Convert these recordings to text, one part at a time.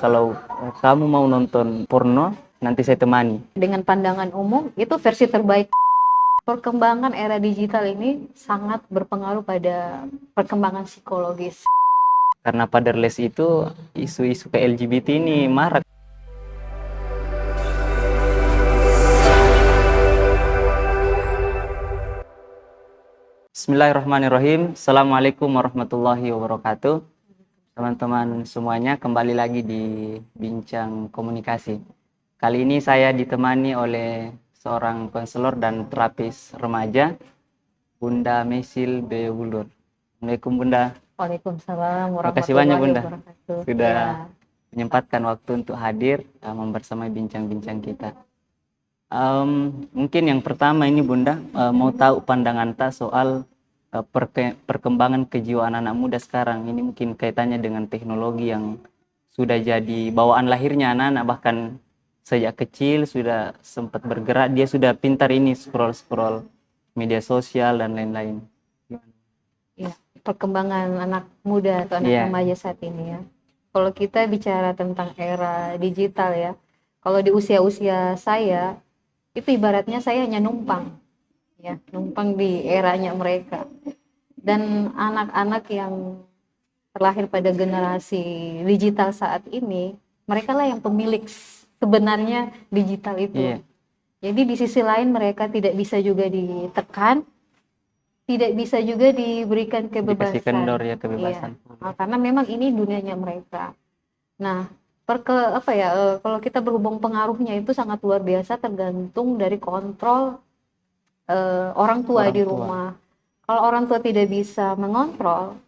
Kalau kamu mau nonton porno, nanti saya temani. Dengan pandangan umum, itu versi terbaik. Perkembangan era digital ini sangat berpengaruh pada perkembangan psikologis. Karena paderless itu isu-isu ke LGBT ini marak. Bismillahirrahmanirrahim. Assalamualaikum warahmatullahi wabarakatuh. Teman-teman semuanya, kembali lagi di Bincang Komunikasi. Kali ini saya ditemani oleh seorang konselor dan terapis remaja, Bunda Mesil B. Wulur. Assalamualaikum Bunda. Waalaikumsalam Terima kasih banyak warahmatullahi Bunda wabarakatuh. sudah Ya. menyempatkan waktu untuk hadir membersamai bincang-bincang kita. Mungkin yang pertama ini Bunda, mau tahu pandangan Ta soal perkembangan kejiwaan anak muda sekarang. Ini mungkin kaitannya dengan teknologi yang sudah jadi bawaan lahirnya anak-anak, bahkan sejak kecil sudah sempat bergerak, dia sudah pintar ini scroll-scroll media sosial dan lain-lain. Ya, perkembangan anak muda atau anak remaja saat ini ya. Kalau kita bicara tentang era digital ya, kalau di usia-usia saya, itu ibaratnya saya hanya numpang di eranya mereka. Dan anak-anak yang terlahir pada generasi digital saat ini, mereka lah yang pemilik sebenarnya digital itu. Jadi di sisi lain mereka tidak bisa juga ditekan, tidak bisa juga diberikan kebebasan. Dikasih kendor ya, kebebasan. Nah, karena memang ini dunianya mereka. Nah, kalau kita berhubung pengaruhnya itu sangat luar biasa, tergantung dari kontrol orang tua di rumah. Kalau orang tua tidak bisa mengontrol,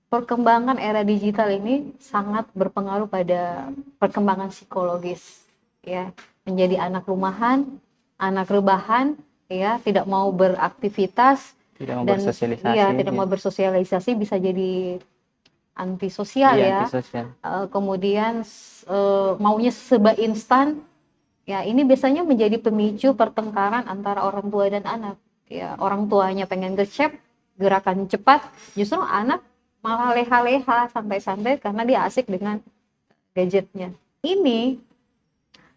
perkembangan era digital ini sangat berpengaruh pada perkembangan psikologis, ya, menjadi anak rumahan, anak rebahan, ya, tidak mau beraktivitas, tidak mau bersosialisasi, bisa jadi antisosial ya. Kemudian maunya serba instan. Ya, ini biasanya menjadi pemicu pertengkaran antara orang tua dan anak. Ya, orang tuanya pengen gercep, gerakan cepat, justru anak malah leha-leha, santai-santai karena dia asik dengan gadgetnya. Ini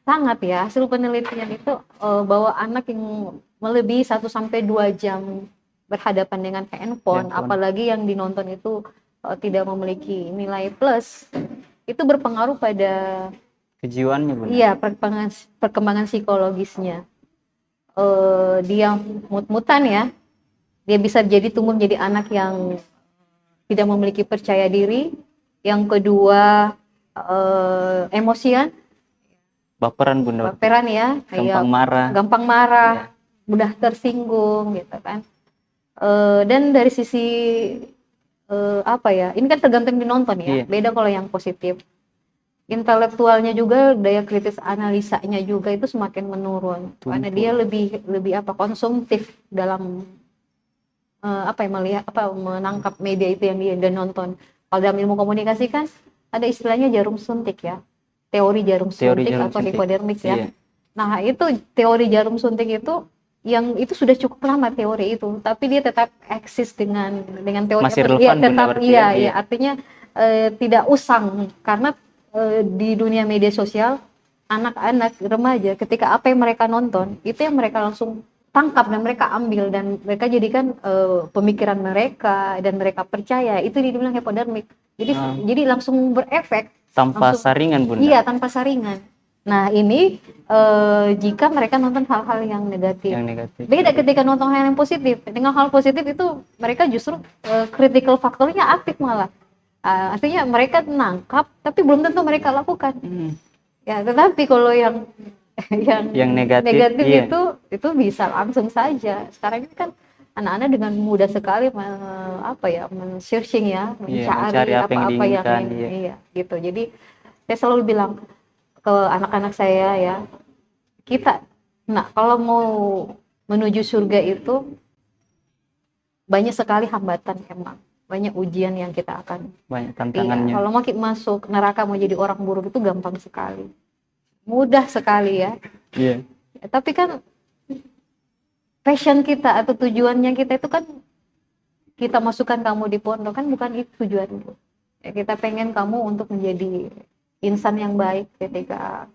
sangat ya, hasil penelitian itu bahwa anak yang melebihi 1-2 jam berhadapan dengan handphone, apalagi yang dinonton itu tidak memiliki nilai plus, itu berpengaruh pada kejiwaannya Bunda. Iya, perkembangan psikologisnya. Dia mut-mutan ya. Dia bisa tumbuh menjadi anak yang tidak memiliki percaya diri. Yang kedua, emosian. Baperan Bunda. Baperan ya. Gampang marah. Mudah tersinggung gitu kan. Dan dari sisi ini kan tergantung dinonton ya. Beda kalau yang positif. Intelektualnya juga, daya kritis analisanya juga itu semakin menurun. Karena dia lebih konsumtif dalam menangkap media itu yang dia nonton. Kalau dalam ilmu komunikasi kan ada istilahnya jarum suntik ya, teori jarum suntik atau hipodermik ya. Nah, itu teori jarum suntik itu yang itu sudah cukup lama teori itu, tapi dia tetap eksis dengan teori masih relevan, artinya tidak usang, karena di dunia media sosial, anak-anak remaja ketika apa yang mereka nonton itu yang mereka langsung tangkap dan mereka ambil dan mereka jadikan pemikiran mereka dan mereka percaya, itu dibilang hipodermik. Jadi langsung berefek tanpa saringan Bunda. Iya, tanpa saringan. Nah, ini jika mereka nonton hal-hal yang negatif. Beda ketika nonton hal yang positif. Dengan hal positif itu mereka justru critical faktornya aktif malah. Artinya mereka nangkap tapi belum tentu mereka lakukan. Ya, tetapi kalau yang negatif itu bisa langsung saja. Sekarang ini kan anak-anak dengan mudah sekali men-searching ya, mencari apa-apa yang gitu. Jadi saya selalu bilang ke anak-anak saya ya, kalau mau menuju surga itu banyak sekali hambatan emang. Banyak ujian yang kita akan, banyak tantangannya. Kalau mau masuk neraka, mau jadi orang buruk itu gampang sekali, mudah sekali ya. Tapi kan passion kita atau tujuannya kita itu kan, kita masukkan kamu di pondok kan bukan itu tujuannya. Ya, kita pengen kamu untuk menjadi insan yang baik ketika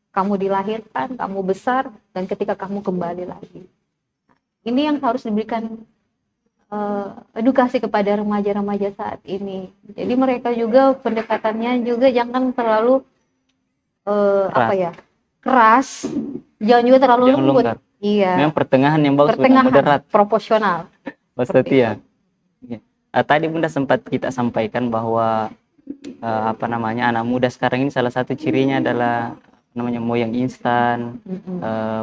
kamu dilahirkan, kamu besar, dan ketika kamu kembali lagi. Ini yang harus diberikan edukasi kepada remaja-remaja saat ini. Jadi mereka juga pendekatannya juga jangan terlalu keras, jangan juga terlalu lembut. Longgar. Iya. Memang pertengahan yang bagus, pertengahan, proporsional. Setia. Tadi Bunda sempat kita sampaikan bahwa anak muda sekarang ini salah satu cirinya adalah mau yang instan,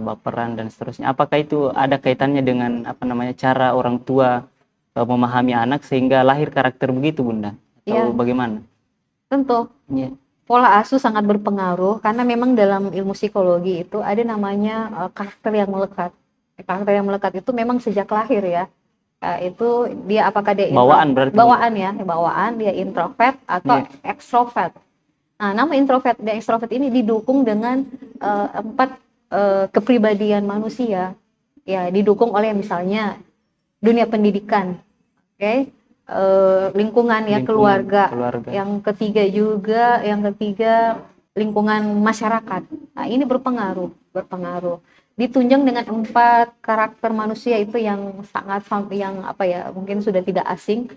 baperan dan seterusnya. Apakah itu ada kaitannya dengan cara orang tua memahami anak sehingga lahir karakter begitu, Bunda? Atau bagaimana? Tentu. Pola asuh sangat berpengaruh karena memang dalam ilmu psikologi itu ada namanya karakter yang melekat. Karakter yang melekat itu memang sejak lahir ya. Itu dia apakah dia bawaan berarti bawaan dia introvert atau ekstrovert. Nah, nama introvert dan ekstrovert ini didukung dengan 4 kepribadian manusia. Ya, didukung oleh misalnya dunia pendidikan, lingkungan ya, keluarga. Yang ketiga lingkungan masyarakat. Nah, ini berpengaruh. Ditunjang dengan 4 karakter manusia itu yang sangat mungkin sudah tidak asing.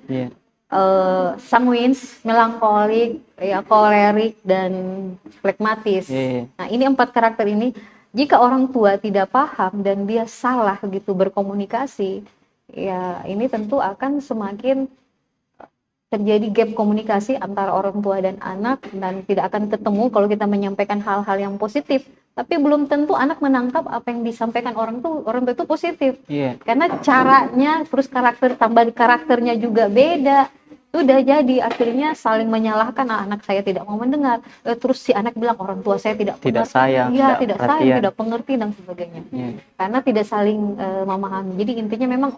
Sanguins, melankolik, kolerik dan flegmatis. Nah, ini 4 karakter ini jika orang tua tidak paham dan dia salah gitu berkomunikasi, ya ini tentu akan semakin terjadi gap komunikasi antara orang tua dan anak, dan tidak akan ketemu kalau kita menyampaikan hal-hal yang positif. Tapi belum tentu anak menangkap apa yang disampaikan orang tua itu positif. Karena caranya, terus tambah karakternya juga beda. Sudah jadi akhirnya saling menyalahkan, anak saya tidak mau mendengar. Terus si anak bilang orang tua saya tidak sayang, tidak pengerti dan sebagainya. Karena tidak saling memahami. Jadi intinya memang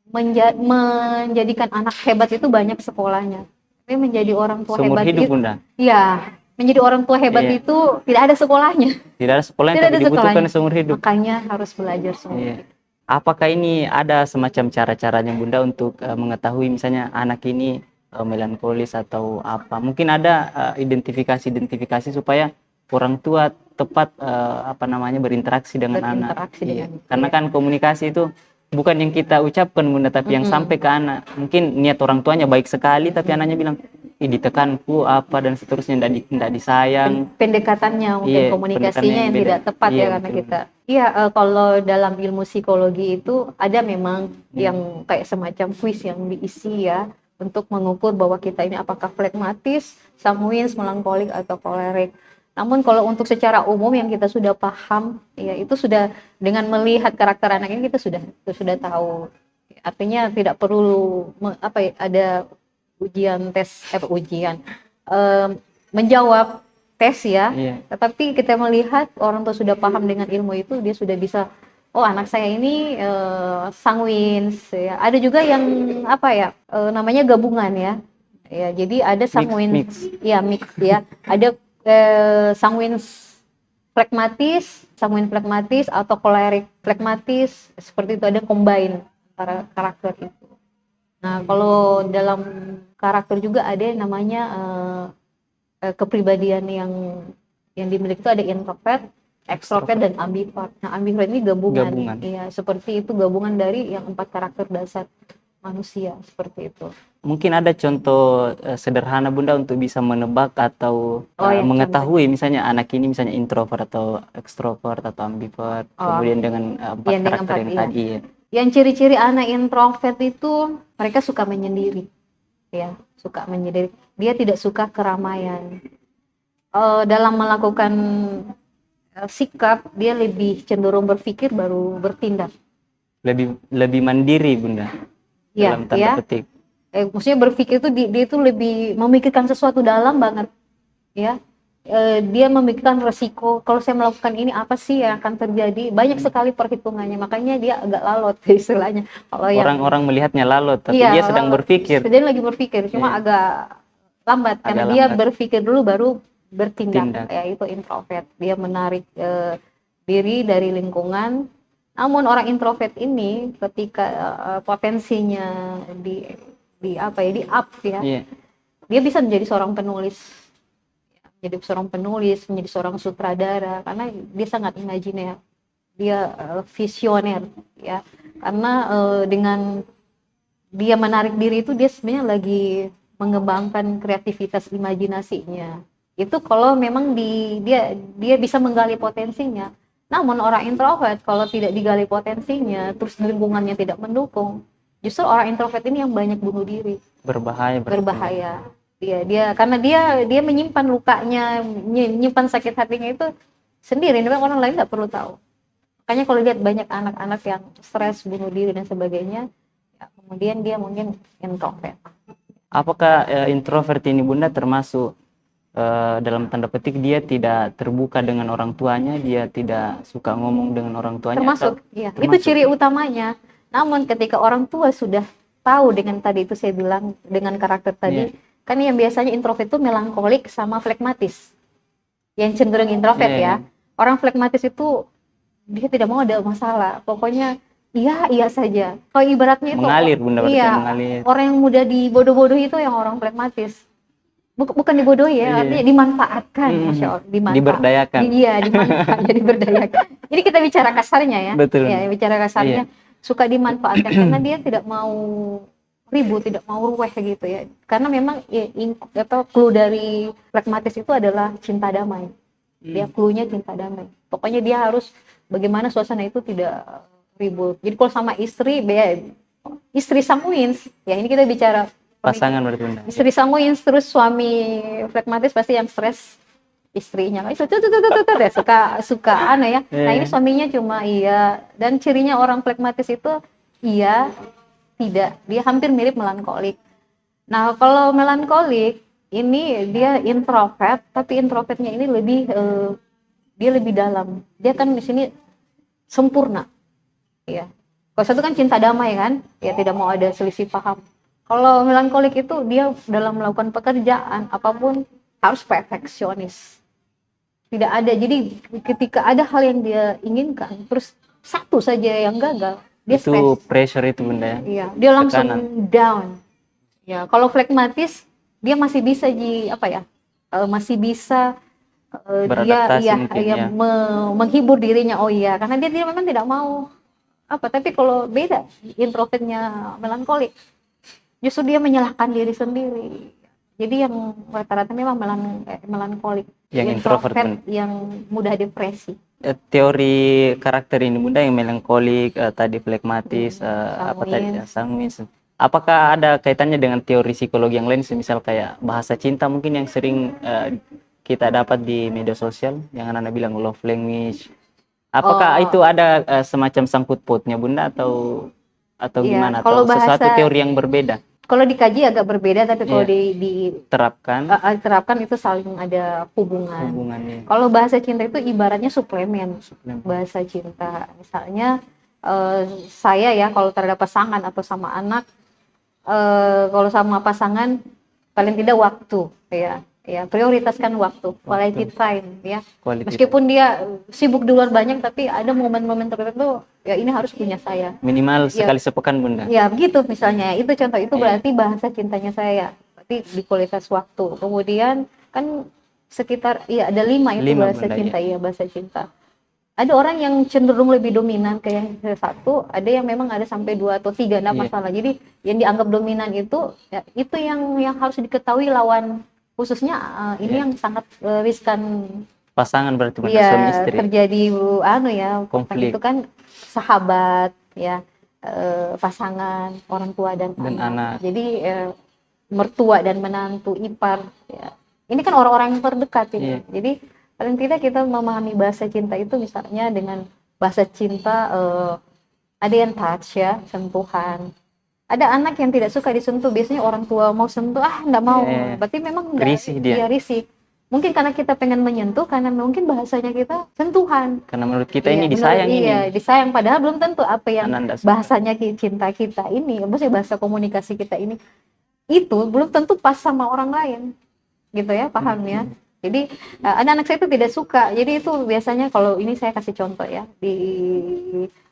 menjadikan anak hebat itu banyak sekolahnya. Tapi menjadi orang tua hebat itu, Bunda. Iya. Menjadi orang tua hebat itu tidak ada sekolahnya. Tidak ada sekolahnya, tapi dibutuhkan seumur hidup. Makanya harus belajar seumur hidup. Apakah ini ada semacam cara-caranya Bunda untuk mengetahui misalnya anak ini melankolis atau apa? Mungkin ada identifikasi supaya orang tua tepat berinteraksi dengan anak. Karena kan komunikasi itu bukan yang kita ucapkan, Bunda, tapi yang sampai ke anak. Mungkin niat orang tuanya baik sekali, tapi anaknya bilang, ditekanku apa dan seterusnya, tidak disayang. Pendekatannya mungkin komunikasinya yang tidak tepat karena kita. Kalau dalam ilmu psikologi itu ada memang yang kayak semacam kuis yang diisi ya untuk mengukur bahwa kita ini apakah flegmatis, sanguins, melankolik atau kolerik. Namun kalau untuk secara umum yang kita sudah paham, ya itu sudah dengan melihat karakter anak ini kita sudah tahu. Artinya tidak perlu ada menjawab tes ya. Tetapi kita melihat orang tua sudah paham dengan ilmu itu, dia sudah bisa, anak saya ini sanguins ya. Ada juga yang namanya gabungan ya. Ya, jadi ada sanguins mix ya. Ada sanguins flegmatis atau kolerik flegmatis, seperti itu, ada combine antara karakter itu. Nah, kalau dalam karakter juga ada yang namanya kepribadian yang dimiliki itu ada introvert, ekstrovert dan ambivert. Nah, ambivert ini gabungan. Iya, seperti itu, gabungan dari yang 4 karakter dasar manusia, seperti itu. Mungkin ada contoh sederhana Bunda untuk bisa menebak atau mengetahui misalnya anak ini misalnya introvert atau ekstrovert atau ambivert, kemudian dengan 4 karakter yang tadi. Yang ciri-ciri anak introvert itu mereka suka menyendiri, ya, suka menyendiri. Dia tidak suka keramaian. Dalam melakukan sikap dia lebih cenderung berpikir baru bertindak. Lebih mandiri, Bunda. Dalam tanda petik. Maksudnya berpikir itu dia itu lebih memikirkan sesuatu dalam banget, ya. Dia memikirkan resiko, kalau saya melakukan ini apa sih yang akan terjadi, banyak sekali perhitungannya, makanya dia agak lalot istilahnya. Kalau orang-orang melihatnya lalot, tapi dia sedang berpikir. Dia lagi berpikir, cuma agak lambat karena dia berpikir dulu baru bertindak. Ya, itu introvert. Dia menarik diri dari lingkungan. Namun orang introvert ini ketika potensinya di up ya, dia bisa menjadi seorang penulis. menjadi seorang penulis, menjadi seorang sutradara, karena dia sangat imajiner, dia visioner ya. Karena dengan dia menarik diri itu dia sebenarnya lagi mengembangkan kreativitas imajinasinya. Itu kalau memang dia bisa menggali potensinya. Namun orang introvert kalau tidak digali potensinya, terus lingkungannya tidak mendukung, justru orang introvert ini yang banyak bunuh diri. Berbahaya. Berbahaya. Dia karena dia menyimpan lukanya, menyimpan sakit hatinya itu sendiri, memang orang lain nggak perlu tahu. Makanya kalau lihat banyak anak-anak yang stres, bunuh diri dan sebagainya, ya, kemudian dia mungkin introvert. Apakah introvert ini Bunda termasuk dalam tanda petik dia tidak terbuka dengan orang tuanya, dia tidak suka ngomong dengan orang tuanya? Termasuk, iya. Itu ciri utamanya. Namun ketika orang tua sudah tahu dengan tadi itu saya bilang dengan karakter tadi, kan yang biasanya introvert itu melankolik sama flekmatis. Yang cenderung introvert ya. Orang flekmatis itu dia tidak mau ada masalah. Pokoknya iya saja. Kalau ibaratnya itu mengalir, Bunda, mengalir. Orang yang mudah dibodoh-bodohi itu yang orang flekmatis. Bukan dibodohi ya, artinya dimanfaatkan, Masya Allah, diberdayakan. Iya, dimanfaatkan, diberdayakan. Jadi kita bicara kasarnya ya. Betul. Ya, bicara kasarnya, suka dimanfaatkan karena dia tidak mau ribut, tidak mau ruweh gitu ya. Karena memang clue dari pragmatis itu adalah cinta damai. Dia cluenya cinta damai. Pokoknya dia harus bagaimana suasana itu tidak ribut. Jadi kalau sama istri sanguins, ya ini kita bicara pasangan berarti Bunda. Istri sanguins terus suami flekmatis pasti yang stres istrinya. Itu ya suka aneh ya. Nah, ini suaminya cuma iya, dan cirinya orang flekmatis itu iya, tidak. Dia hampir mirip melankolik. Nah, kalau melankolik ini dia introvert, tapi introvertnya ini dia lebih dalam. Dia kan di sini sempurna. Ya. Kalau satu kan cinta damai kan, ya tidak mau ada selisih paham. Kalau melankolik itu dia dalam melakukan pekerjaan apapun harus perfeksionis. Tidak ada, jadi ketika ada hal yang dia inginkan, terus satu saja yang gagal, dia itu stress. Pressure itu Bunda ya. Iya, dia langsung down. Ya, kalau flekmatis dia masih bisa masih bisa dia menghibur dirinya. Oh iya, karena dia memang tidak mau tapi kalau beda introvertnya melankolik, justru dia menyalahkan diri sendiri. Jadi yang rata-rata memang melankolik, yang introvert yang mudah depresi. Teori karakter ini Bunda yang melankolik, tadi flekmatis, sanguins. Apakah ada kaitannya dengan teori psikologi yang lain, semisal kayak bahasa cinta mungkin yang sering kita dapat di media sosial, yang anak-anak bilang love language? Apakah itu ada semacam sangkut pautnya Bunda atau gimana? Atau sesuatu teori yang berbeda? Kalau dikaji agak berbeda, tapi kalau diterapkan itu saling ada hubungannya. Kalau bahasa cinta itu ibaratnya suplemen. Bahasa cinta, misalnya saya ya kalau terhadap pasangan atau sama anak, kalau sama pasangan paling tidak waktu ya prioritaskan waktu. Quality time ya. Meskipun dia sibuk di luar banyak, tapi ada momen-momen tertentu ya ini harus punya saya. Minimal sekali sepekan Bunda. Ya begitu misalnya, itu contoh, itu berarti bahasa cintanya saya. Berarti di kualitas waktu. Kemudian kan sekitar ada 5 itu bahasa cinta ya. Bahasa cinta. Ada orang yang cenderung lebih dominan ke yang satu, ada yang memang ada sampai 2 atau 3, enggak masalah. Jadi yang dianggap dominan itu ya, itu yang harus diketahui lawan, khususnya ini yang sangat riskan pasangan berarti suami istri. Terjadi konflik. Itu kan sahabat ya, pasangan, orang tua dan anak. Jadi mertua dan menantu, ipar ya. Ini kan orang-orang yang terdekat ini. Jadi paling tidak kita memahami bahasa cinta itu misalnya dengan bahasa cinta ada yang touch ya, sentuhan. Ada anak yang tidak suka disentuh, biasanya orang tua mau sentuh, enggak mau. Berarti memang risih dia. Risih. Mungkin karena kita pengen menyentuh, karena mungkin bahasanya kita sentuhan. Karena menurut kita ini disayang disayang, padahal belum tentu apa yang bahasanya cinta kita ini, maksudnya bahasa komunikasi kita ini, itu belum tentu pas sama orang lain. Gitu ya, paham ya? Jadi anak-anak saya itu tidak suka. Jadi itu biasanya kalau ini saya kasih contoh ya, di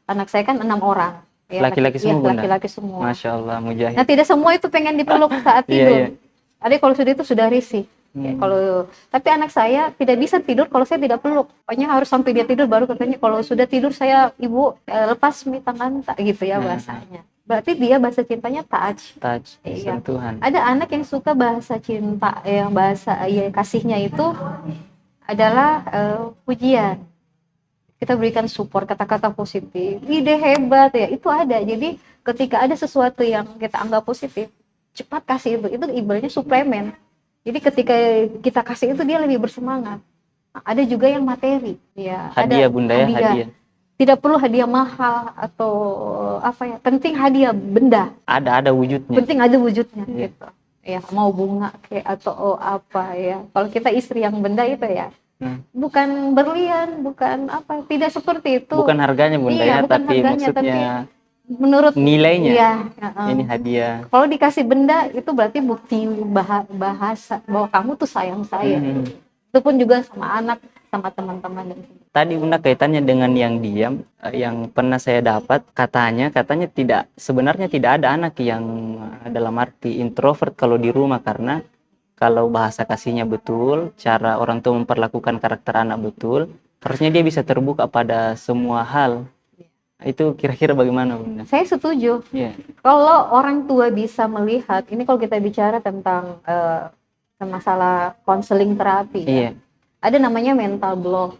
anak saya kan 6 orang. Laki-laki semua, laki-laki semua. Masya Allah, mujahid. Nah, tidak semua itu pengen dipeluk saat tidur. Ada kalau sudah itu sudah risih. Ya, kalau tapi anak saya tidak bisa tidur kalau saya tidak peluk. Pokoknya harus sampai dia tidur baru katanya kalau sudah tidur saya ibu lepas tangan tak gitu ya bahasanya. Berarti dia bahasa cintanya touch. Iya. Sentuhan. Ada anak yang suka bahasa cinta yang bahasa kasihnya itu adalah pujian. Kita berikan support kata-kata positif. Ide hebat ya, itu ada. Jadi ketika ada sesuatu yang kita anggap positif, cepat kasih itu ibaratnya suplemen. Jadi ketika kita kasih itu dia lebih bersemangat. Nah, ada juga yang materi, ya. Hadiah ada bunda ya, hadiah. Tidak perlu hadiah mahal atau apa ya. Penting hadiah benda. Ada wujudnya. Penting ada wujudnya gitu. Ya mau bunga kayak atau apa ya. Kalau kita istri yang benda itu ya. Bukan berlian, bukan apa, tidak seperti itu. Bukan harganya bunda ya, tapi harganya, maksudnya tapi menurut nilainya. Iya, ini hadiah. Kalau dikasih benda itu berarti bukti bahasa bahwa kamu tuh sayang saya. Itu pun juga sama anak, sama teman-teman. Tadi bunda kaitannya dengan yang diam, yang pernah saya dapat katanya sebenarnya tidak ada anak yang dalam arti introvert kalau di rumah, karena kalau bahasa kasihnya betul, cara orang tua memperlakukan karakter anak betul, harusnya dia bisa terbuka pada semua hal. Itu kira-kira bagaimana bunda? Saya setuju. Kalau orang tua bisa melihat, ini kalau kita bicara tentang masalah konseling terapi, ada namanya mental block,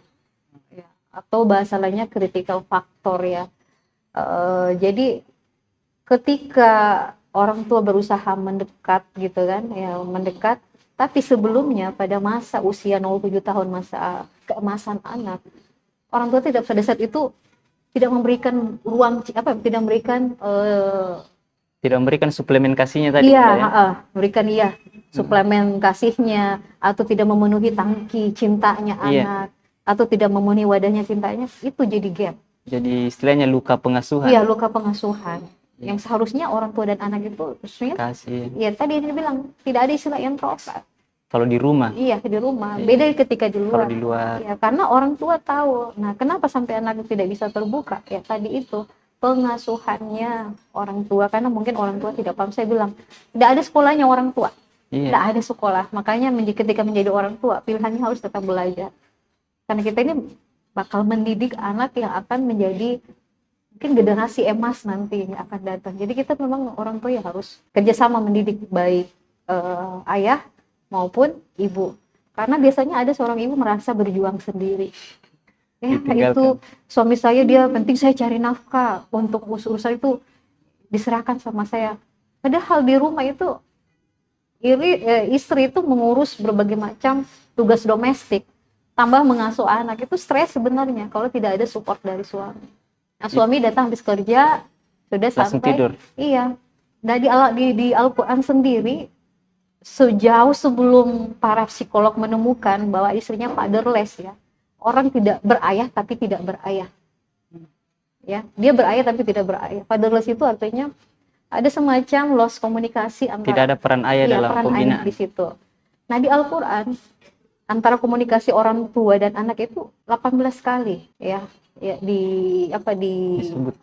ya, atau bahasa lainnya critical factor ya. Jadi ketika orang tua berusaha mendekat gitu kan, ya mendekat, tapi sebelumnya pada masa usia 07 tahun masa keemasan anak, orang tua tidak pada saat itu tidak memberikan ruang tidak memberikan suplemen kasihnya tadi. Memberikan suplemen kasihnya, atau tidak memenuhi tangki cintanya anak, atau tidak memenuhi wadahnya cintanya, itu jadi gap. Jadi istilahnya luka pengasuhan. Iya, luka pengasuhan. Yang seharusnya orang tua dan anak itu kasih. Ya tadi dia bilang tidak ada istilah introvert. Kalau di rumah. Iya, di rumah. Beda ketika di luar. Kalau di luar. Ya, karena orang tua tahu. Nah, kenapa sampai anak tidak bisa terbuka? Ya, tadi itu pengasuhannya orang tua. Karena mungkin orang tua tidak paham. Saya bilang, tidak ada sekolahnya orang tua. Tidak ada sekolah. Makanya ketika menjadi orang tua, pilihannya harus tetap belajar. Karena kita ini bakal mendidik anak yang akan menjadi mungkin generasi emas nanti yang akan datang. Jadi kita memang orang tua yang harus kerjasama mendidik baik ayah maupun ibu, karena biasanya ada seorang ibu merasa berjuang sendiri. Itu suami saya dia penting saya cari nafkah, untuk urusan itu diserahkan sama saya. Padahal di rumah itu istri itu mengurus berbagai macam tugas domestik, tambah mengasuh anak, itu stres sebenarnya kalau tidak ada support dari suami. Nah, suami datang habis kerja sudah langsung sampai tidur. Iya. Dan di Al-Quran sendiri, sejauh sebelum para psikolog menemukan bahwa istrinya fatherless ya, orang tidak berayah tapi tidak berayah, ya dia berayah tapi tidak berayah. Fatherless itu artinya ada semacam loss komunikasi antara, tidak ada peran ayah dalam pembinaan di situ. Nah di Al-Quran antara komunikasi orang tua dan anak itu 18 kali ya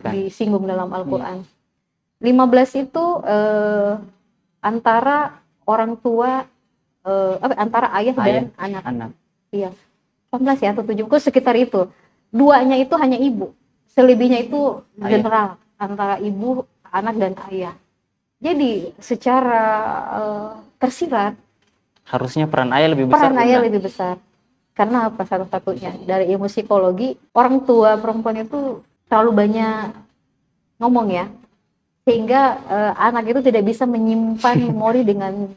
disinggung dalam Al-Quran. 15 itu antara orang tua antara ayah dan anak. Iya. 18 ya atau 7 sekitar itu. 2-nya itu hanya ibu. Selebihnya itu general antara ibu, anak dan ayah. Jadi secara tersirat harusnya peran ayah lebih besar. Peran ayah lebih besar. Karena apa satu-satunya? Dari ilmu psikologi, orang tua perempuan itu terlalu banyak ngomong ya. Sehingga anak itu tidak bisa menyimpan memori dengan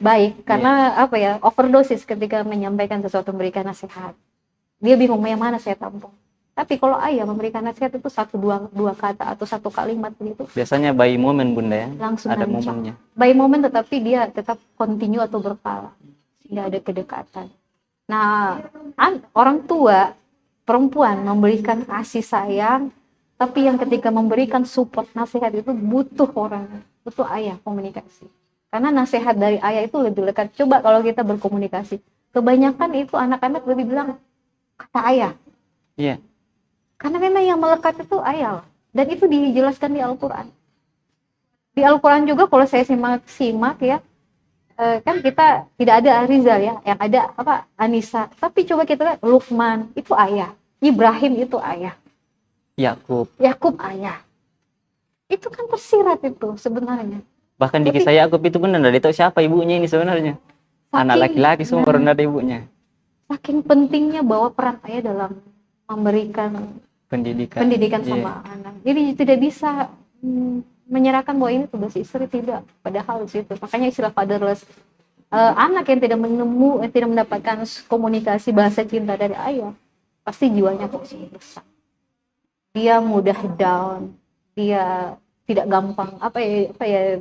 baik karena apa ya, overdosis ketika menyampaikan sesuatu, memberikan nasihat, dia bingung yang mana saya tampung. Tapi kalau ayah memberikan nasihat itu dua kata atau satu kalimat begitu, biasanya by moment bunda ya, langsung ada momennya by moment, tetapi dia tetap continue atau berkala sehingga ada kedekatan. Nah orang tua perempuan memberikan kasih sayang, tapi yang ketika memberikan support nasihat itu butuh ayah komunikasi. Karena nasihat dari ayah itu lebih lekat. Coba kalau kita berkomunikasi, kebanyakan itu anak-anak lebih bilang kata ayah. Iya. Karena memang yang melekat itu ayah. Dan itu dijelaskan di Al-Quran. Di Al-Quran juga kalau saya simak ya, kan kita tidak ada Rizal ya, yang ada apa Anissa. Tapi coba kita lihat Lukman itu ayah, Ibrahim itu ayah, Yakub ayah. Itu kan tersirat itu sebenarnya. Bahkan di kisah Yakub itu benar tidak tahu siapa ibunya ini sebenarnya. Anak laki-laki semua baru ada ibunya. Saking pentingnya bahwa peran ayah dalam memberikan pendidikan sama anak. Jadi tidak bisa menyerahkan bahwa ini tugas istri, tidak. Padahal situ. Makanya istilah fatherless, anak yang tidak tidak mendapatkan komunikasi bahasa cinta dari ayah, pasti jiwanya kok besar. Dia mudah down, dia tidak gampang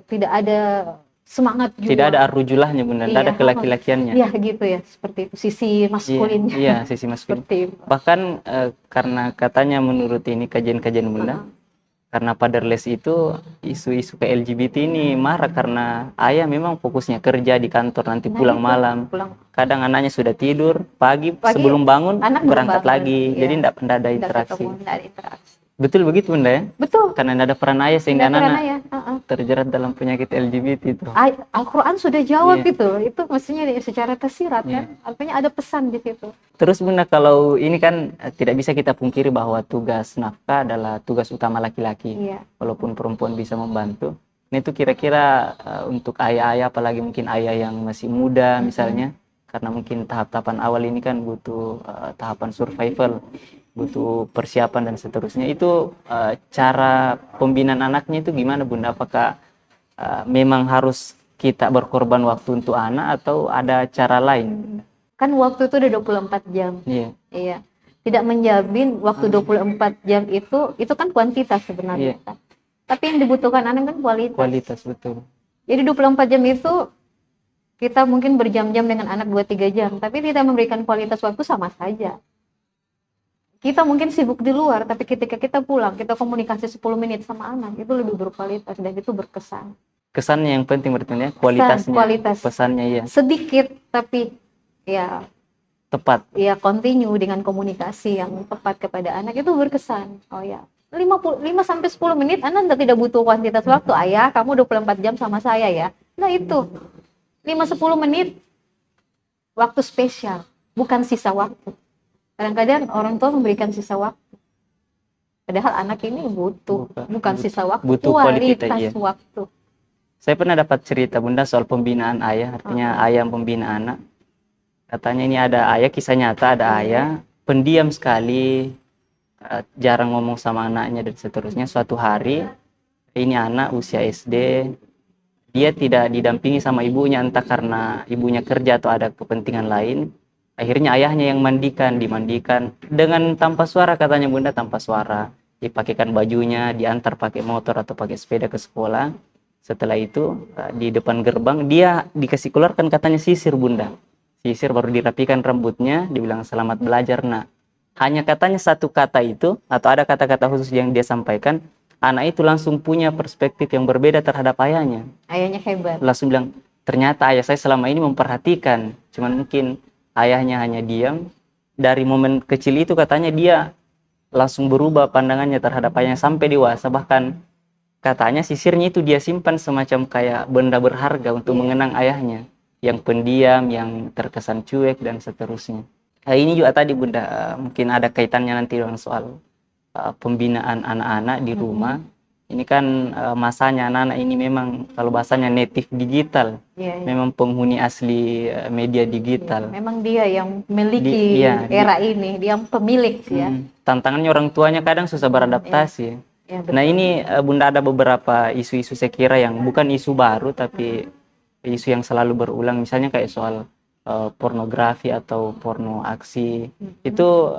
tidak ada semangat juga. Tidak ada arujulahnya Bunda, tidak ada kelaki-lakiannya. Iya gitu ya, seperti itu sisi maskulinnya. Iya, sisi maskulin. Bahkan karena katanya menurut ini kajian-kajian Bunda, karena fatherless itu isu-isu ke LGBT ini marah karena ayah memang fokusnya kerja di kantor, nanti pulang malam. Kadang anaknya sudah tidur, pagi sebelum bangun berangkat lagi. Jadi tidak ada interaksi. Betul begitu Bunda ya? Betul. Karena tidak ada peran ayah sehingga anak terjerat dalam penyakit LGBT itu. Al-Quran sudah jawab itu mestinya secara tersirat kan, artinya ada pesan di situ. Terus Bunda, kalau ini kan tidak bisa kita pungkiri bahwa tugas nafkah adalah tugas utama laki-laki, walaupun perempuan bisa membantu. Nah itu kira-kira untuk ayah-ayah, apalagi mungkin ayah yang masih muda misalnya, karena mungkin tahap-tahapan awal ini kan butuh tahapan survival, butuh persiapan dan seterusnya. Itu cara pembinaan anaknya itu gimana Bunda? Apakah memang harus kita berkorban waktu untuk anak atau ada cara lain? Kan waktu itu udah 24 jam. Iya. Tidak menjamin waktu 24 jam itu kan kuantitas sebenarnya. Tapi yang dibutuhkan anak kan kualitas. Kualitas, betul. Jadi 24 jam itu kita mungkin berjam-jam dengan anak 2-3 jam, tapi tidak memberikan kualitas waktu sama saja. Kita mungkin sibuk di luar, tapi ketika kita pulang, kita komunikasi 10 menit sama anak, itu lebih berkualitas dan itu berkesan. Kesannya yang penting berarti ya, kualitasnya. Kualitas. Pesannya ya. Sedikit, tapi ya tepat. Ya continue dengan komunikasi yang tepat kepada anak, itu berkesan. Oh ya, 5-10 menit, Anda tidak butuh kuantitas waktu. Ayah, kamu 24 jam sama saya ya. Nah itu, 5-10 menit, waktu spesial, bukan sisa waktu. Kadang-kadang orang tua memberikan sisa waktu. Padahal anak ini bukan sisa waktu, butuh kualitas waktu. Saya pernah dapat cerita Bunda soal pembinaan ayah, artinya ayah pembina anak. Katanya ini ada ayah, kisah nyata ada ayah, pendiam sekali, jarang ngomong sama anaknya dan seterusnya. Suatu hari, ini anak usia SD, dia tidak didampingi sama ibunya, entah karena ibunya kerja atau ada kepentingan lain. Akhirnya ayahnya yang dimandikan dengan tanpa suara, katanya Bunda, tanpa suara. Dipakaikan bajunya, diantar pakai motor atau pakai sepeda ke sekolah. Setelah itu di depan gerbang dia dikasih keluarkan katanya sisir Bunda. Sisir, baru dirapikan rambutnya, dibilang selamat belajar nak. Hanya katanya satu kata itu, atau ada kata-kata khusus yang dia sampaikan, anak itu langsung punya perspektif yang berbeda terhadap ayahnya. Ayahnya hebat. Langsung bilang, ternyata ayah saya selama ini memperhatikan, cuman mungkin ayahnya hanya diam. Dari momen kecil itu katanya dia langsung berubah pandangannya terhadap ayahnya sampai dewasa. Bahkan katanya sisirnya itu dia simpan semacam kayak benda berharga untuk mengenang ayahnya. Yang pendiam, yang terkesan cuek dan seterusnya. Ini juga tadi Bunda, mungkin ada kaitannya nanti dengan soal pembinaan anak-anak di rumah. Ini kan masanya anak-anak ini memang kalau bahasanya native digital, memang penghuni asli media digital. Memang dia yang memiliki era ini, dia pemilik ya. Tantangannya orang tuanya kadang susah beradaptasi. Nah ini Bunda, ada beberapa isu-isu saya kira yang bukan isu baru tapi isu yang selalu berulang, misalnya kayak soal pornografi atau porno aksi. Itu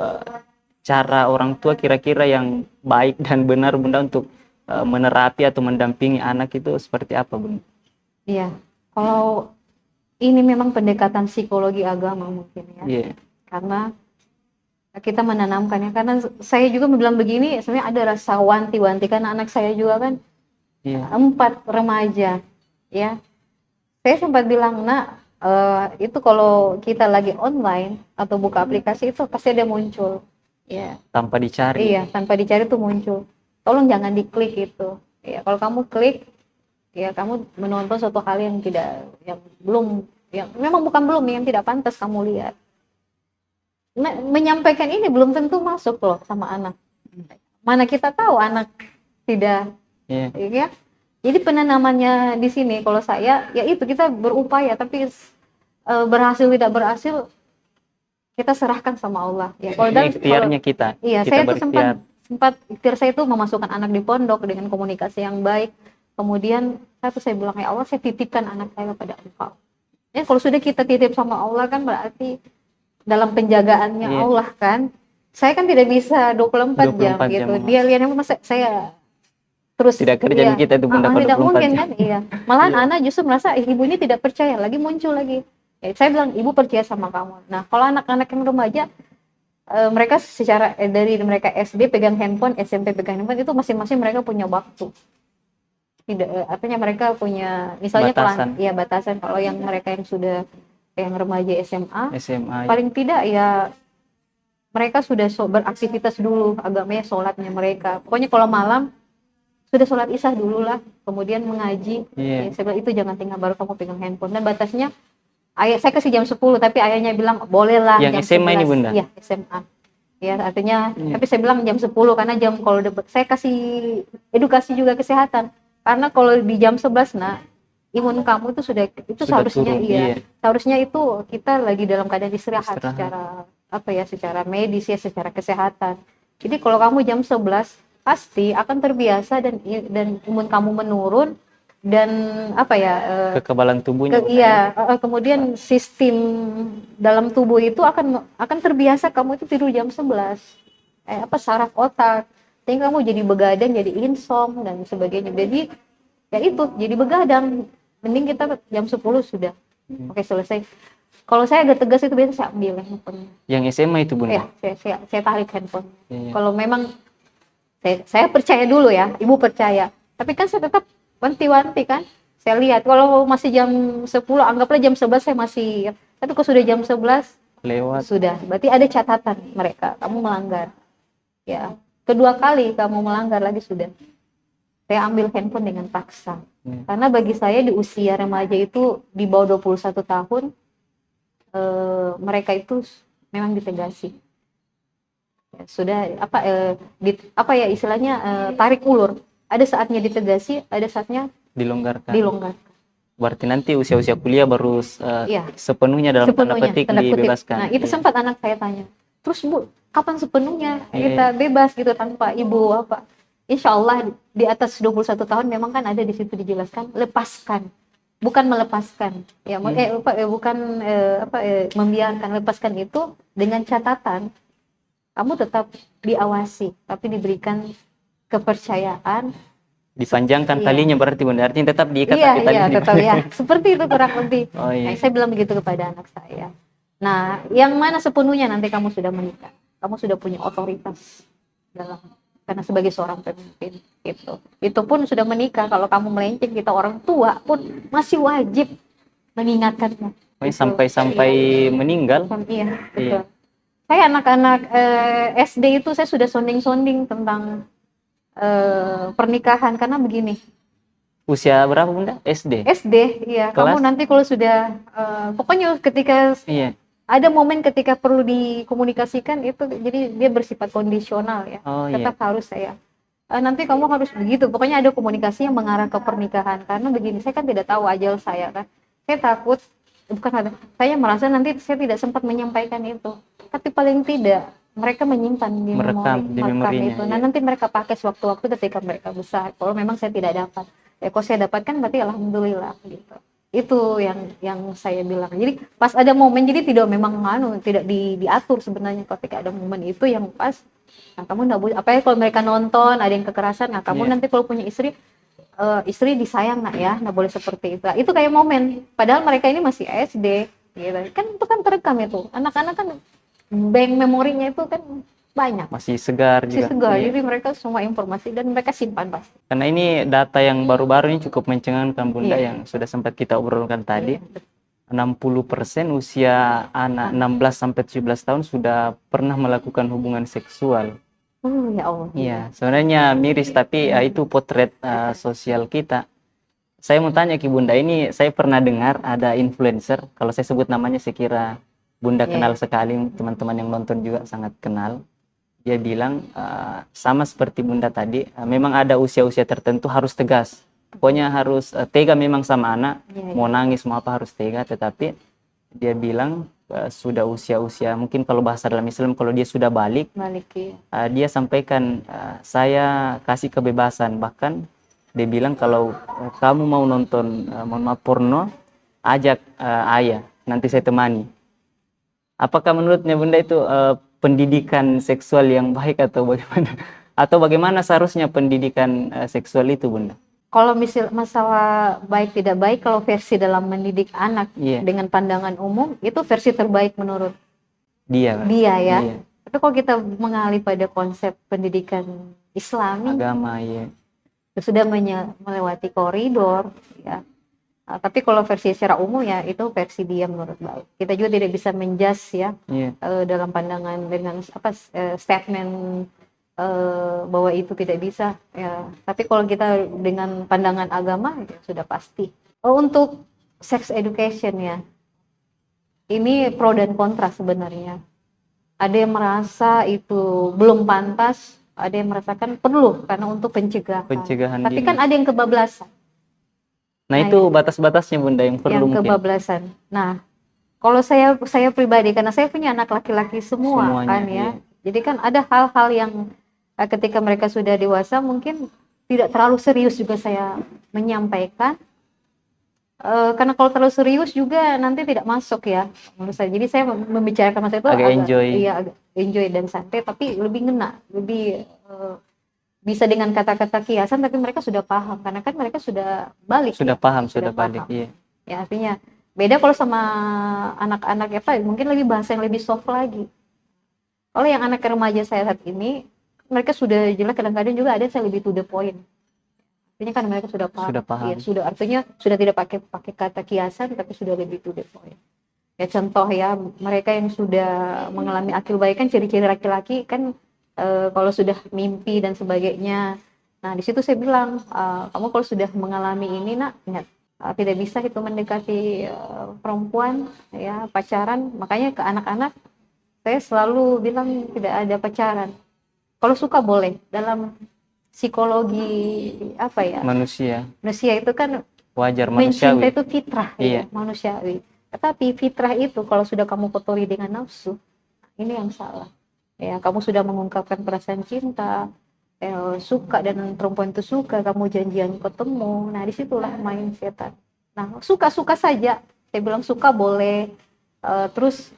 cara orang tua kira-kira yang baik dan benar Bunda untuk menerapi atau mendampingi anak itu seperti apa Bunda? Iya, kalau ini memang pendekatan psikologi agama mungkin ya. Karena kita menanamkannya, karena saya juga bilang begini, sebenarnya ada rasa wanti-wanti karena anak saya juga kan 4 remaja ya. Saya sempat bilang, nak, itu kalau kita lagi online atau buka aplikasi itu pasti dia muncul ya. Tanpa dicari. Iya, tanpa dicari tuh muncul. Tolong jangan diklik itu. Ya, kalau kamu klik, ya kamu menonton suatu hal yang tidak, yang belum, yang memang bukan belum, yang tidak pantas kamu lihat. Menyampaikan ini belum tentu masuk loh sama anak. Mana kita tahu anak tidak, ya. Jadi penanamannya di sini kalau saya ya itu, kita berupaya, tapi berhasil tidak berhasil kita serahkan sama Allah. Ya kalau ikhtiarnya kita. Iya, saya tuh sempat ikhtiar saya itu memasukkan anak di pondok dengan komunikasi yang baik. Kemudian saya bilang, ya Allah, saya titipkan anak saya kepada Engkau. Ya kalau sudah kita titip sama Allah kan berarti dalam penjagaannya Allah kan. Saya kan tidak bisa 24 jam gitu. Dia lihat masa saya terus tidak kerjaan kita itu Bunda, tidak mungkin kan. Iya. Malahan anak justru merasa ibu ini tidak percaya, lagi muncul lagi. Ya, saya bilang ibu percaya sama kamu. Nah, kalau anak-anak yang remaja mereka secara dari mereka SD pegang handphone, SMP pegang handphone, itu masing-masing mereka punya waktu. Tidak, artinya mereka punya misalnya batasan. Batasan. Kalau yang mereka yang sudah yang remaja SMA paling tidak ya mereka sudah beraktivitas dulu agamanya, sholatnya mereka. Pokoknya kalau malam sudah sholat isya dulu lah, kemudian mengaji. Ya, saya bilang itu jangan tinggal baru kamu pegang handphone. Dan batasnya saya kasih jam 10, tapi ayahnya bilang boleh lah yang jam SMA 11. Ini Bunda? Iya, SMA. Ya, artinya tapi saya bilang jam 10 karena jam kalau saya kasih edukasi juga kesehatan. Karena kalau di jam 11 imun kamu itu sudah seharusnya turun, seharusnya itu kita lagi dalam keadaan istirahat. Secara secara medis ya, secara kesehatan. Jadi kalau kamu jam 11 pasti akan terbiasa dan imun kamu menurun dan kekebalan tubuhnya kemudian sistem dalam tubuh itu akan terbiasa kamu itu tidur jam 11 saraf otak, sehingga kamu jadi begadang, jadi insom dan sebagainya. Jadi ya itu jadi begadang, mending kita jam 10 sudah oke selesai. Kalau saya agak tegas itu biasanya saya ambil handphone yang SMA itu Bunda. Saya tarik handphone. Kalau memang saya percaya dulu ya, ibu percaya, tapi kan saya tetap wanti-wanti kan, saya lihat kalau masih jam 10, anggaplah jam 11 saya masih, tapi kalau sudah jam 11 lewat sudah, berarti ada catatan mereka, kamu melanggar ya, kedua kali kamu melanggar lagi sudah saya ambil handphone dengan paksa. Karena bagi saya di usia remaja itu di bawah 21 tahun mereka itu memang ditegasi. Ya, sudah istilahnya tarik ulur. Ada saatnya ditegasi, ada saatnya dilonggarkan. Berarti nanti usia-usia kuliah baru sepenuhnya dalam tanda petik dibebaskan. Nah, itu sempat anak saya tanya. Terus Bu, kapan sepenuhnya kita bebas gitu tanpa ibu apa? Insya Allah di atas 21 tahun memang kan ada di situ dijelaskan lepaskan, bukan melepaskan ya, membiarkan, lepaskan itu dengan catatan kamu tetap diawasi tapi diberikan kepercayaan, dipanjangkan talinya berarti Bunda, artinya tetap diikat talinya. Tetap ya, seperti itu kurang lebih. Nah, saya bilang begitu kepada anak saya. Nah, yang mana sepenuhnya nanti kamu sudah menikah, kamu sudah punya otoritas dalam, karena sebagai seorang pemimpin itu pun sudah menikah. Kalau kamu melenceng, kita orang tua pun masih wajib mengingatkannya sampai meninggal. Iya, betul. Saya anak-anak SD itu saya sudah sonding-sonding tentang pernikahan, karena begini. Usia berapa Bunda? SD, iya. Kelas? Kamu nanti kalau sudah pokoknya ketika ada momen ketika perlu dikomunikasikan itu, jadi dia bersifat kondisional ya. Tetap harus saya nanti kamu harus begitu. Pokoknya ada komunikasi yang mengarah ke pernikahan. Karena begini, saya kan tidak tahu ajal saya kan. Saya takut, saya merasa nanti saya tidak sempat menyampaikan itu. Tapi paling tidak mereka menyimpan di memori itu. Nah, nanti mereka pakai sewaktu-waktu ketika mereka besar. Kalau memang saya tidak dapat, kalau saya dapatkan berarti alhamdulillah gitu. Itu yang saya bilang. Jadi pas ada momen, jadi tidak diatur sebenarnya, ketika ada momen itu yang pas. Nah, kamu enggak boleh, kalau mereka nonton ada yang kekerasan, nah kamu nanti kalau punya istri disayang ya, enggak boleh seperti itu. Nah, itu kayak momen, padahal mereka ini masih SD gitu. Kan itu kan terekam itu. Anak-anak kan bank memorinya itu kan banyak, masih segar juga. Jadi mereka semua informasi dan mereka simpan pasti. Karena ini data yang baru-baru ini cukup mencengangkan Bunda, yang sudah sempat kita obrolkan tadi. 60% usia anak 16 sampai 17 tahun sudah pernah melakukan hubungan seksual. Ya Allah. Iya, sebenarnya miris, tapi itu potret sosial kita. Saya mau tanya Ki Bunda, ini saya pernah dengar ada influencer, kalau saya sebut namanya saya kira Bunda kenal sekali, teman-teman yang nonton juga sangat kenal. Dia bilang sama seperti Bunda tadi, memang ada usia-usia tertentu harus tegas. Pokoknya harus tega memang sama anak, mau nangis mau apa harus tega, tetapi dia bilang sudah usia-usia, mungkin kalau bahasa dalam Islam kalau dia sudah balik dia sampaikan saya kasih kebebasan, bahkan dia bilang kalau kamu mau nonton porno, ajak ayah, nanti saya temani. Apakah menurutnya Bunda itu pendidikan seksual yang baik atau bagaimana? Atau bagaimana seharusnya pendidikan seksual itu Bunda? Kalau masalah baik tidak baik, kalau versi dalam mendidik anak dengan pandangan umum, itu versi terbaik menurut dia ya. Tapi kalau kita mengalih pada konsep pendidikan Islami, agama sudah melewati koridor ya. Tapi kalau versi secara umum ya itu versi dia menurut baik. Kita juga tidak bisa menjudge ya dalam pandangan dengan statement bahwa itu tidak bisa ya. Tapi kalau kita dengan pandangan agama ya sudah pasti. Untuk sex education ya, ini pro dan kontra sebenarnya. Ada yang merasa itu belum pantas, ada yang merasakan perlu karena untuk pencegahan. Tapi kan ada yang kebablasan. Nah itu batas-batasnya Bunda yang perlu yang kebablasan. Nah kalau saya pribadi, karena saya punya anak laki-laki semuanya, kan ya. Jadi kan ada hal-hal yang ketika mereka sudah dewasa mungkin tidak terlalu serius juga saya menyampaikan. Karena kalau terlalu serius juga nanti tidak masuk ya menurut saya. Jadi saya membicarakan masa itu agak enjoy dan santai, tapi lebih ngena, lebih bisa dengan kata-kata kiasan, tapi mereka sudah paham karena kan mereka sudah balik. Sudah balik. Iya. Ya artinya beda kalau sama anak-anak mungkin lebih bahasa yang lebih soft lagi. Kalau yang anak remaja saya saat ini, mereka sudah jelas, kadang-kadang juga ada saya lebih to the point. Artinya kan mereka sudah paham. Ya, artinya sudah tidak pakai kata kiasan, tapi sudah lebih to the point. Ya contoh ya, mereka yang sudah mengalami akil baik kan ciri-ciri laki-laki kan kalau sudah mimpi dan sebagainya. Nah di situ saya bilang, kamu kalau sudah mengalami ini nak, ingat tidak bisa itu mendekati perempuan ya, pacaran. Makanya ke anak-anak saya selalu bilang tidak ada pacaran. Kalau suka boleh, dalam psikologi manusia itu kan wajar, manusiawi. Mencinta itu fitrah ya, manusiawi. Tetapi fitrah itu kalau sudah kamu kotori dengan nafsu, ini yang salah. Ya, kamu sudah mengungkapkan perasaan cinta, suka dan perempuan itu suka, kamu janjian ketemu. Nah, disitulah main setan. Nah, suka-suka saja. Saya bilang suka boleh. Terus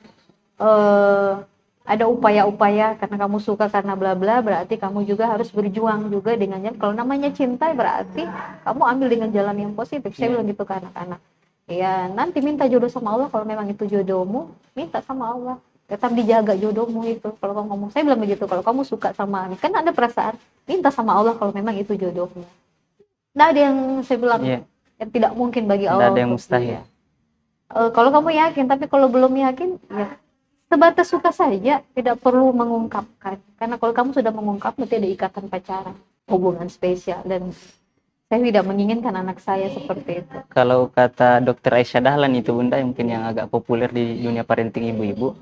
ada upaya-upaya karena kamu suka karena bla bla, berarti kamu juga harus berjuang juga dengannya. Kalau namanya cinta berarti kamu ambil dengan jalan yang positif. Saya bilang gitu ke anak-anak. Ya, nanti minta jodoh sama Allah kalau memang itu jodohmu, minta sama Allah. Tetap dijaga jodohmu itu. Kalau kamu ngomong, saya bilang begitu, kalau kamu suka sama, kan ada perasaan, minta sama Allah kalau memang itu jodohmu. Nggak ada yang saya bilang yang tidak mungkin bagi Allah. Nggak ada yang mustahil. Kalau kamu yakin, tapi kalau belum yakin, ya sebatas suka saja, tidak perlu mengungkapkan. Karena kalau kamu sudah mengungkap, berarti ada ikatan pacaran, hubungan spesial, dan saya tidak menginginkan anak saya seperti itu. Kalau kata Dr. Aisyah Dahlan itu Bunda, mungkin yang agak populer di dunia parenting ibu-ibu,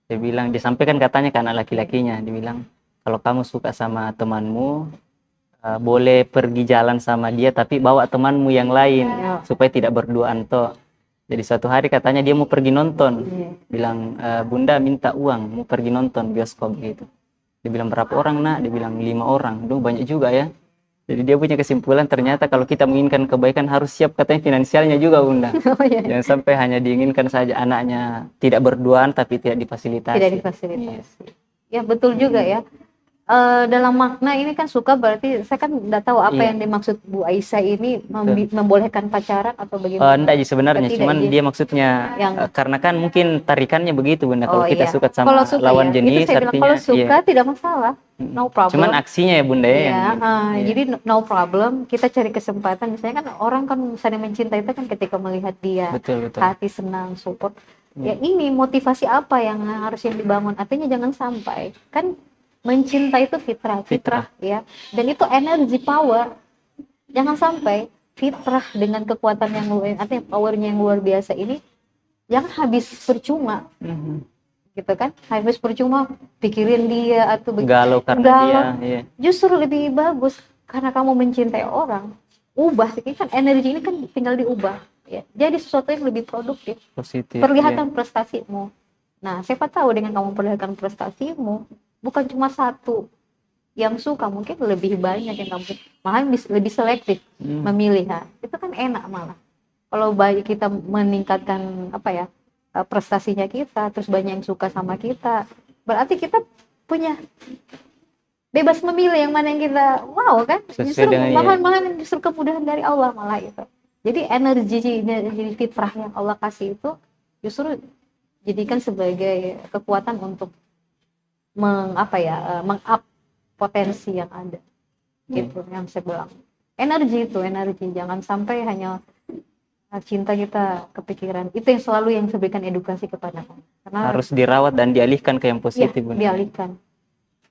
dia bilang, disampaikan katanya ke anak laki-lakinya, dia bilang, kalau kamu suka sama temanmu, boleh pergi jalan sama dia, tapi bawa temanmu yang lain, supaya tidak berduaan toh. Jadi suatu hari katanya dia mau pergi nonton, bilang, Bunda minta uang, mau pergi nonton bioskop gitu. Dia bilang, berapa orang nak? Dia bilang 5 orang, duh banyak juga ya. Jadi dia punya kesimpulan, ternyata kalau kita menginginkan kebaikan harus siap katanya finansialnya juga Bunda. Jangan sampai hanya diinginkan saja anaknya tidak berduaan tapi tidak difasilitasi. Tidak difasilitasi. Ya betul juga ya. Dalam makna ini kan suka berarti saya kan tidak tahu apa yang dimaksud Bu Aisyah ini membolehkan pacaran atau bagaimana. Enggak sebenarnya, cuman dia maksudnya karena kan mungkin tarikannya begitu Bunda, kalau kita suka sama lawan jenis artinya kalau suka tidak masalah, no problem. Cuman aksinya ya Bunda jadi no problem, kita cari kesempatan. Misalnya kan orang kan saling mencintai itu kan ketika melihat dia hati senang, support. Ya ini motivasi apa yang harus dibangun, artinya jangan sampai kan mencinta itu fitrah ya, dan itu energi power. Jangan sampai fitrah dengan kekuatan yang luar, artinya powernya yang luar biasa ini jangan habis percuma. Gitu kan, habis percuma pikirin dia atau galau karena dia. Iya. Justru lebih bagus karena kamu mencintai orang, ubah. Kan energi ini kan tinggal diubah ya, jadi sesuatu yang lebih produktif, positif, perlihatkan prestasimu. Nah, siapa tahu dengan kamu perlihatkan prestasimu, bukan cuma satu yang suka, mungkin lebih banyak yang kamu, malah lebih selektif memilih. Nah, itu kan enak malah kalau baik kita meningkatkan prestasinya kita, terus banyak yang suka sama kita, berarti kita punya bebas memilih yang mana yang kita mau kan. Justru malahan justru kemudahan dari Allah malah itu. Jadi energi fitrah yang Allah kasih itu justru jadikan sebagai kekuatan untuk meng-up potensi yang ada. Gitu yang saya bilang. Energi jangan sampai hanya cinta kita kepikiran. Itu yang selalu yang saya berikan edukasi kepada kamu. Karena harus dirawat dan dialihkan ke yang positif. Ya, dialihkan.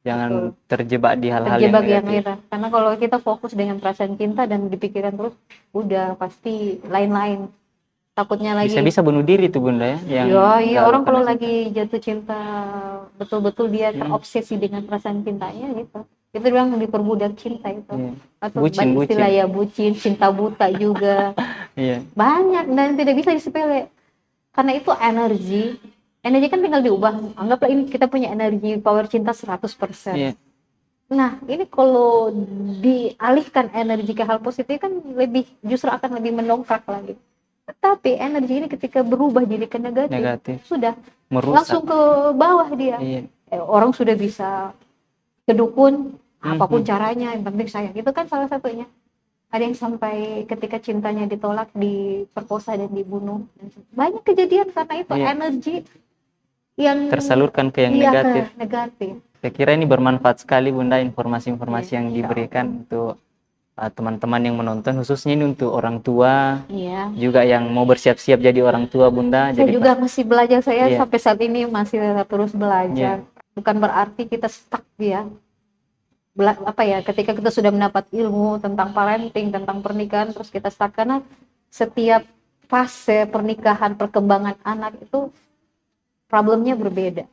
Jangan terjebak di hal-hal yang negatif. Karena kalau kita fokus dengan perasaan cinta dan dipikiran terus, udah pasti lain-lain. Takutnya lagi bisa bunuh diri tuh Bunda ya. Iya, orang kalau lagi jatuh cinta betul-betul dia terobsesi dengan perasaan cintanya gitu. Itu bilang diperbudak cinta itu. Atau bucin. Istilah ya bucin, cinta buta juga. Banyak dan tidak bisa disepele. Karena itu energi kan tinggal diubah. Anggaplah ini kita punya energi power cinta 100%. Nah, ini kalau dialihkan energi ke hal positif kan justru akan lebih mendongkrak lagi. Tetapi energi ini ketika berubah jadi ke negatif. Sudah merusak. Langsung ke bawah dia. Orang sudah bisa ke dukun, apapun caranya, yang penting sayang. Itu kan salah satunya. Ada yang sampai ketika cintanya ditolak, diperkosa dan dibunuh. Banyak kejadian karena itu energi yang tersalurkan ke yang negatif. Saya kira ini bermanfaat sekali Bunda informasi-informasi yang diberikan untuk teman-teman yang menonton, khususnya ini untuk orang tua juga yang mau bersiap-siap jadi orang tua Bunda. Saya juga masih belajar, sampai saat ini masih terus belajar. Bukan berarti kita stuck ya. Ketika kita sudah mendapat ilmu tentang parenting, tentang pernikahan, terus kita stuck, karena setiap fase pernikahan, perkembangan anak itu problemnya berbeda.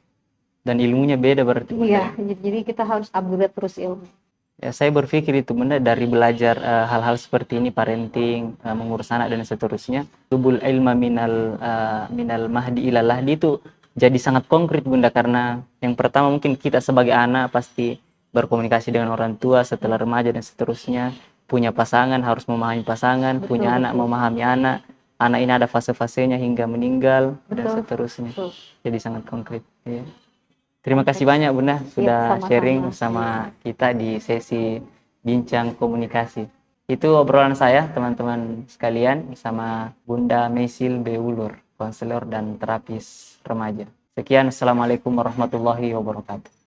Dan ilmunya beda berarti. Iya, jadi kita harus upgrade terus ilmu. Ya, saya berpikir itu Bunda dari belajar hal-hal seperti ini, parenting, mengurus anak dan seterusnya. Tubul ilma minal mahdi ilal lahdi itu jadi sangat konkret Bunda, karena yang pertama mungkin kita sebagai anak pasti berkomunikasi dengan orang tua, setelah remaja dan seterusnya, punya pasangan harus memahami pasangan, punya anak memahami anak ini ada fase-fasenya hingga meninggal dan seterusnya. Jadi sangat konkret. Ya. Terima kasih banyak Bunda sudah sharing bersama kita di sesi bincang komunikasi. Itu obrolan saya teman-teman sekalian bersama Bunda Mesil Beulur, konselor dan terapis remaja. Sekian, assalamualaikum warahmatullahi wabarakatuh.